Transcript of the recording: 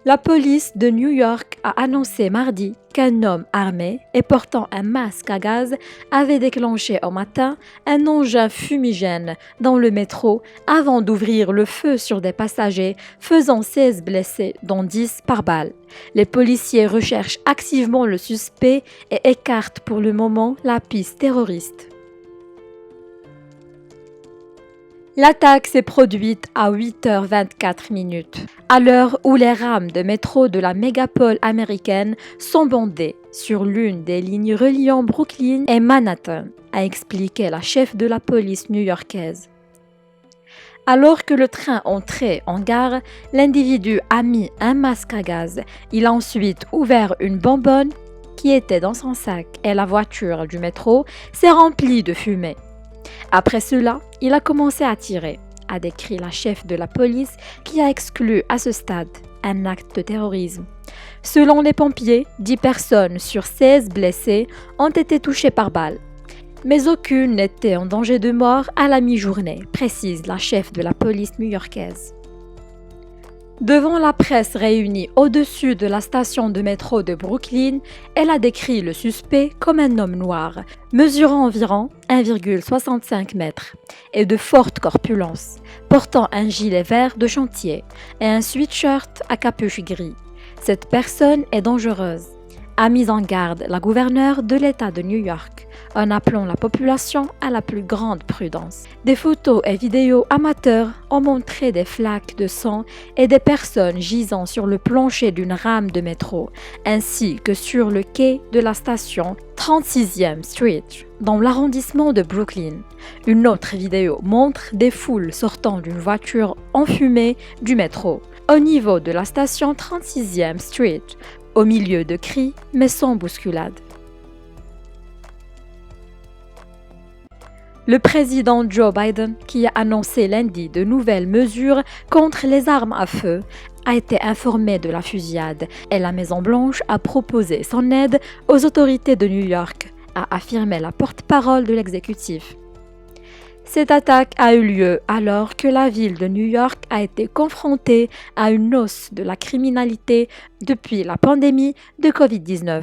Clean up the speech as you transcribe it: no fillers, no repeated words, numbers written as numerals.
La police de New York a annoncé mardi qu'un homme armé et portant un masque à gaz avait déclenché au matin un engin fumigène dans le métro avant d'ouvrir le feu sur des passagers, faisant 16 blessés, dont 10 par balle. Les policiers recherchent activement le suspect et écartent pour le moment la piste terroriste. L'attaque s'est produite à 8h24, à l'heure où les rames de métro de la mégapole américaine sont bondées sur l'une des lignes reliant Brooklyn et Manhattan, a expliqué la chef de la police new-yorkaise. Alors que le train entrait en gare, l'individu a mis un masque à gaz. Il a ensuite ouvert une bonbonne qui était dans son sac et la voiture du métro s'est remplie de fumée. Après cela, il a commencé à tirer, a décrit la chef de la police qui a exclu à ce stade un acte de terrorisme. Selon les pompiers, 10 personnes sur 16 blessées ont été touchées par balle. Mais aucune n'était en danger de mort à la mi-journée, précise la chef de la police new-yorkaise. Devant la presse réunie au-dessus de la station de métro de Brooklyn, elle a décrit le suspect comme un homme noir, mesurant environ 1,65 m et de forte corpulence, portant un gilet vert de chantier et un sweatshirt à capuche gris. Cette personne est dangereuse, a mis en garde la gouverneure de l'État de New York, en appelant la population à la plus grande prudence. Des photos et vidéos amateurs ont montré des flaques de sang et des personnes gisant sur le plancher d'une rame de métro, ainsi que sur le quai de la station 36e Street, dans l'arrondissement de Brooklyn. Une autre vidéo montre des foules sortant d'une voiture enfumée du métro, au niveau de la station 36e Street, au milieu de cris, mais sans bousculade. Le président Joe Biden, qui a annoncé lundi de nouvelles mesures contre les armes à feu, a été informé de la fusillade et la Maison-Blanche a proposé son aide aux autorités de New York, a affirmé la porte-parole de l'exécutif. Cette attaque a eu lieu alors que la ville de New York a été confrontée à une hausse de la criminalité depuis la pandémie de Covid-19.